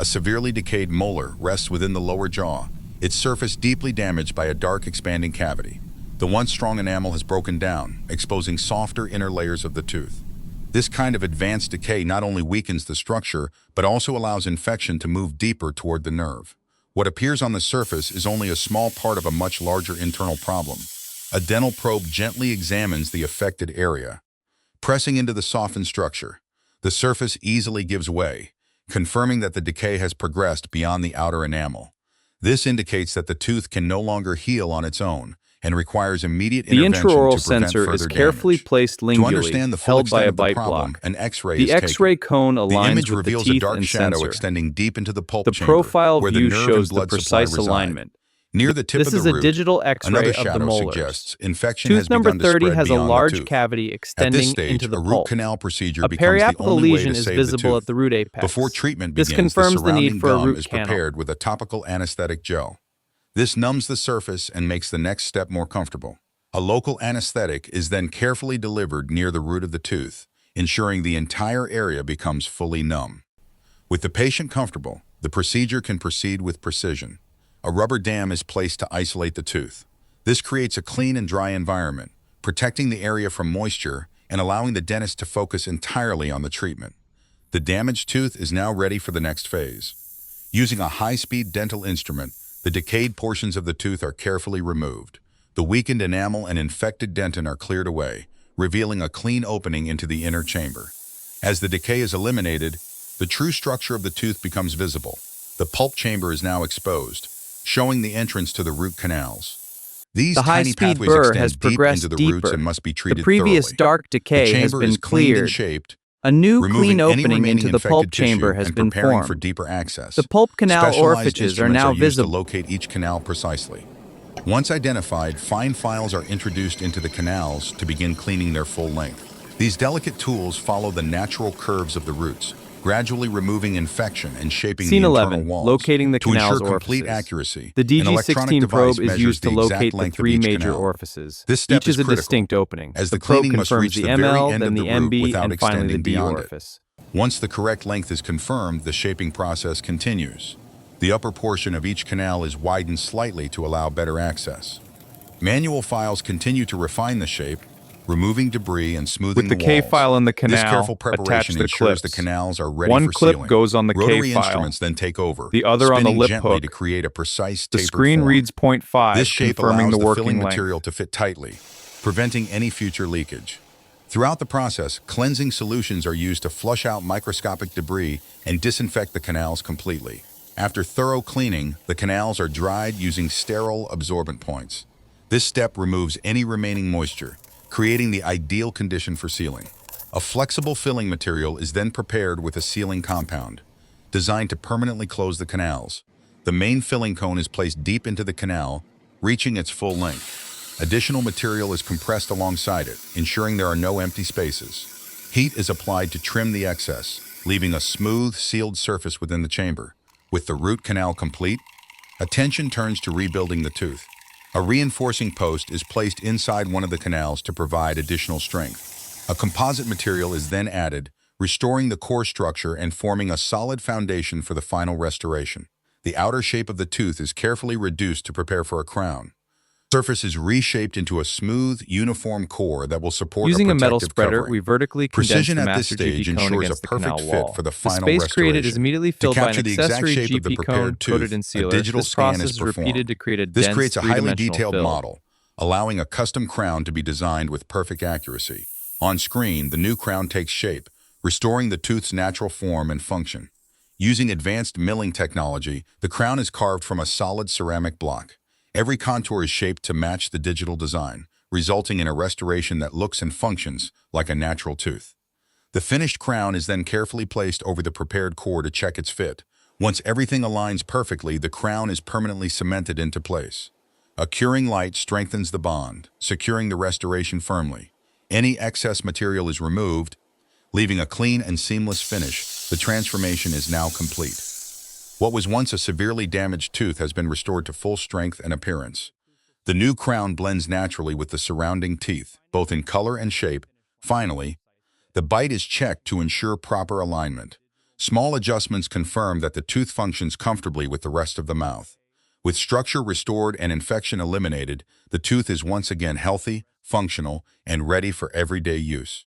severely decayed molar rests within the lower jaw, its surface deeply damaged by a dark expanding cavity. The once strong enamel has broken down, exposing softer inner layers of the tooth. This kind of advanced decay not only weakens the structure, but also allows infection to move deeper toward the nerve. What appears on the surface is only a small part of a much larger internal problem. A dental probe gently examines the affected area. Pressing into the softened structure, the surface easily gives way, confirming that the decay has progressed beyond the outer enamel. This indicates that the tooth can no longer heal on its own and requires immediate intervention The intraoral to prevent sensor further is carefully damage. placed To lingually, understand the full held by extent a of the bite problem, block. an X-ray The is taken. X-ray cone The aligns image with the reveals a teeth dark and shadow sensor. extending deep into the pulp The chamber, profile where the view nerve shows and the blood supply precise reside. alignment. Near the tip This of the is a root, digital X-ray another of the shadow molars. suggests infection has Tooth number begun to 30 spread has a beyond the large tooth. cavity At this extending stage, into the a root pulp. canal procedure A becomes the periapical only way lesion to is save the visible tooth. at the root apex. Before treatment This begins, confirms the the need surrounding for a gum root is canal. prepared with a topical anesthetic gel. This numbs the surface and makes the next step more comfortable. A local anesthetic is then carefully delivered near the root of the tooth, ensuring the entire area becomes fully numb. With the patient comfortable, the procedure can proceed with precision. A rubber dam is placed to isolate the tooth. This creates a clean and dry environment, protecting the area from moisture and allowing the dentist to focus entirely on the treatment. The damaged tooth is now ready for the next phase. Using a high-speed dental instrument, the decayed portions of the tooth are carefully removed. The weakened enamel and infected dentin are cleared away, revealing a clean opening into the inner chamber. As the decay is eliminated, the true structure of the tooth becomes visible. The pulp chamber is now exposed, showing the entrance to the root canals. These The tiny high-speed pathways burr extend has deep progressed into the roots deeper. and must be The treated previous thoroughly. dark The decay has chamber been is cleaned and cleared. shaped, A new removing clean any opening remaining into the infected pulp tissue chamber has and been preparing for formed. deeper access. The pulp canal Specialized orifices are instruments now used visible. to locate each canal precisely. Once identified, fine files are introduced into the canals to begin cleaning their full length. These delicate tools follow the natural curves of the roots, gradually removing infection and shaping Scene the internal 11. walls. Locating the To ensure canal's complete orifices. accuracy, The an electronic DG16 device probe is measures used to the exact locate the length of three each major canal. orifices. This step Each is a critical, distinct opening. as The the probe cleaning must confirms reach the the very ML, end then of the the root MB, without and finally the extending D beyond it. orifice. Once the correct length is confirmed, the shaping process continues. The upper portion of each canal is widened slightly to allow better access. Manual files continue to refine the shape, removing debris and smoothing With the the K walls. file in the This canal, careful attach preparation the ensures the clips. canals are ready One for clip sealing. goes on the Rotary K file, instruments then take over, the other on the spinning lip gently hook. to create a precise The tapered screen form. reads 0.5, This shape confirming allows the the working filling length. material to fit tightly, preventing any future leakage. Throughout the process, cleansing solutions are used to flush out microscopic debris and disinfect the canals completely. After thorough cleaning, the canals are dried using sterile absorbent points. This step removes any remaining moisture, creating the ideal condition for sealing. A flexible filling material is then prepared with a sealing compound, designed to permanently close the canals. The main filling cone is placed deep into the canal, reaching its full length. Additional material is compressed alongside it, ensuring there are no empty spaces. Heat is applied to trim the excess, leaving a smooth, sealed surface within the chamber. With the root canal complete, attention turns to rebuilding the tooth. A reinforcing post is placed inside one of the canals to provide additional strength. A composite material is then added, restoring the core structure and forming a solid foundation for the final restoration. The outer shape of the tooth is carefully reduced to prepare for a crown. The surface is reshaped into a smooth, uniform core that will support Using a a metal protective spreader, covering. we vertically condense Precision the at this master stage GP cone ensures a against the perfect canal fit wall. for the The final space created restoration. is immediately To filled by an capture the exact accessory shape of the GP prepared cone coated tooth, in a sealer. digital This scan process is is repeated performed. to create a This dense, creates a highly three-dimensional detailed fill. model, allowing a custom crown to be designed with perfect accuracy. On screen, the new crown takes shape, restoring the tooth's natural form and function. Using advanced milling technology, the crown is carved from a solid ceramic block. Every contour is shaped to match the digital design, resulting in a restoration that looks and functions like a natural tooth. The finished crown is then carefully placed over the prepared core to check its fit. Once everything aligns perfectly, the crown is permanently cemented into place. A curing light strengthens the bond, securing the restoration firmly. Any excess material is removed, leaving a clean and seamless finish. The transformation is now complete. What was once a severely damaged tooth has been restored to full strength and appearance. The new crown blends naturally with the surrounding teeth, both in color and shape. Finally, the bite is checked to ensure proper alignment. Small adjustments confirm that the tooth functions comfortably with the rest of the mouth. With structure restored and infection eliminated, the tooth is once again healthy, functional, and ready for everyday use.